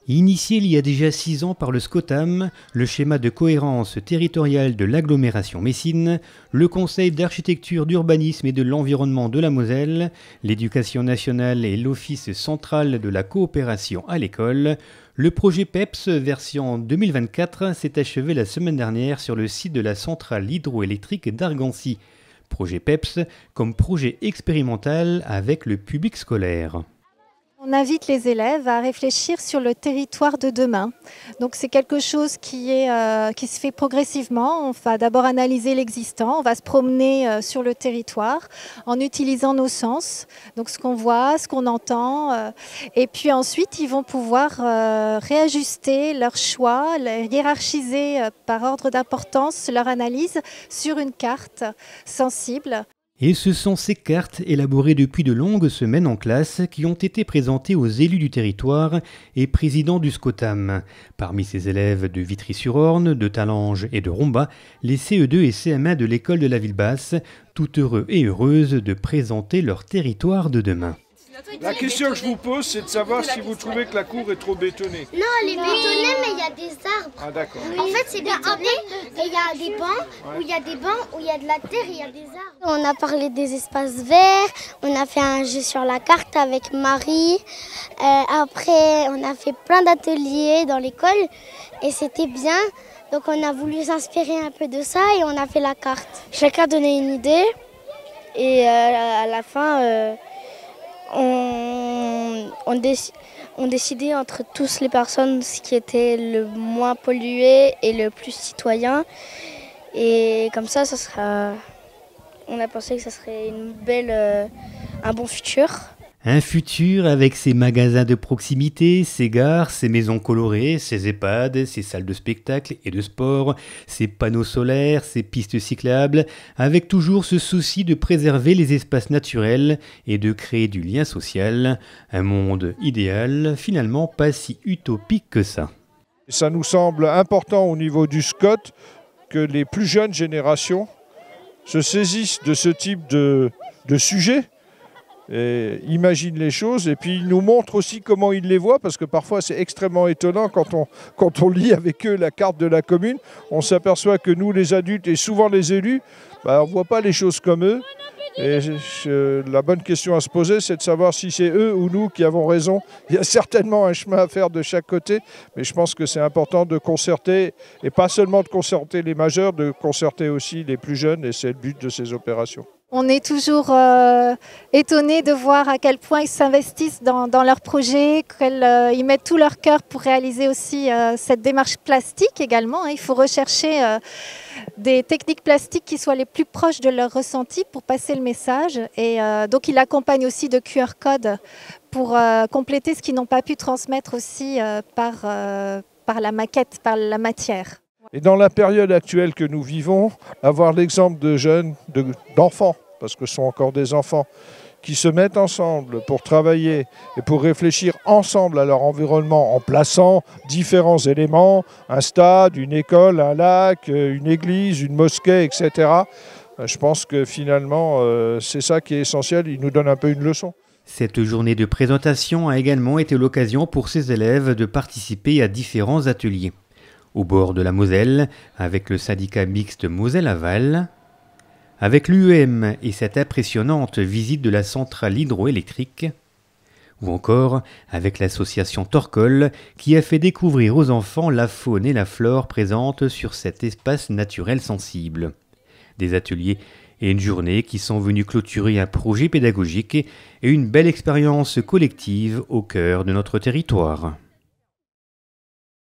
Initié il y a déjà 6 ans par le SCOTAM, le schéma de cohérence territoriale de l'agglomération messine, le Conseil d'architecture, d'urbanisme et de l'environnement de la Moselle, l'Éducation nationale et l'Office central de la coopération à l'école, le projet PEPS version 2024 s'est achevé la semaine dernière sur le site de la centrale hydroélectrique d'Argancy. Projet PEPS comme projet expérimental avec le public scolaire. On invite les élèves à réfléchir sur le territoire de demain. Donc c'est quelque chose qui se fait progressivement. On va d'abord analyser l'existant, on va se promener sur le territoire en utilisant nos sens, donc ce qu'on voit, ce qu'on entend. Et puis ensuite, ils vont pouvoir réajuster leur choix, hiérarchiser par ordre d'importance leur analyse sur une carte sensible. Et ce sont ces cartes élaborées depuis de longues semaines en classe qui ont été présentées aux élus du territoire et présidents du SCOTAM. Parmi ces élèves de Vitry-sur-Orne, de Talange et de Romba, les CE2 et CM1 de l'école de la ville basse, tout heureux et heureuses de présenter leur territoire de demain. La question que je vous pose, c'est de savoir si vous trouvez que la cour est trop bétonnée. Non, elle est bétonnée, mais il y a des arbres. Ah d'accord. En fait, c'est bétonné et il y a des bancs, où il y a des bancs, où il y a de la terre et il y a des arbres. On a parlé des espaces verts, on a fait un jeu sur la carte avec Marie. Après, on a fait plein d'ateliers dans l'école et c'était bien. Donc on a voulu s'inspirer un peu de ça et on a fait la carte. Chacun donnait une idée et à la fin... On décidait entre tous les personnes ce qui était le moins pollué et le plus citoyen. Et comme ça on a pensé que ça serait un bon futur. Un futur avec ses magasins de proximité, ses gares, ses maisons colorées, ses EHPAD, ses salles de spectacle et de sport, ses panneaux solaires, ses pistes cyclables, avec toujours ce souci de préserver les espaces naturels et de créer du lien social. Un monde idéal, finalement pas si utopique que ça. Ça nous semble important au niveau du SCOT que les plus jeunes générations se saisissent de ce type de sujet. Et imagine les choses et puis ils nous montrent aussi comment ils les voient parce que parfois c'est extrêmement étonnant quand on lit avec eux la carte de la commune, on s'aperçoit que nous les adultes et souvent les élus, on ne voit pas les choses comme eux. Et la bonne question à se poser, c'est de savoir si c'est eux ou nous qui avons raison. Il y a certainement un chemin à faire de chaque côté, mais je pense que c'est important de concerter, et pas seulement de concerter les majeurs, de concerter aussi les plus jeunes, et c'est le but de ces opérations. On est toujours étonnés de voir à quel point ils s'investissent dans leurs projets, qu'ils mettent tout leur cœur pour réaliser aussi cette démarche plastique également. Il faut rechercher des techniques plastiques qui soient les plus proches de leur ressenti pour passer le message. Et donc ils accompagnent aussi de QR codes pour compléter ce qu'ils n'ont pas pu transmettre aussi par la maquette, par la matière. Et dans la période actuelle que nous vivons, avoir l'exemple de jeunes, d'enfants, parce que ce sont encore des enfants, qui se mettent ensemble pour travailler et pour réfléchir ensemble à leur environnement en plaçant différents éléments, un stade, une école, un lac, une église, une mosquée, etc. Je pense que finalement, c'est ça qui est essentiel, il nous donne un peu une leçon. Cette journée de présentation a également été l'occasion pour ces élèves de participer à différents ateliers. Au bord de la Moselle, avec le syndicat mixte Moselle-Aval, avec l'UEM et cette impressionnante visite de la centrale hydroélectrique, ou encore avec l'association Torcol qui a fait découvrir aux enfants la faune et la flore présentes sur cet espace naturel sensible. Des ateliers et une journée qui sont venus clôturer un projet pédagogique et une belle expérience collective au cœur de notre territoire.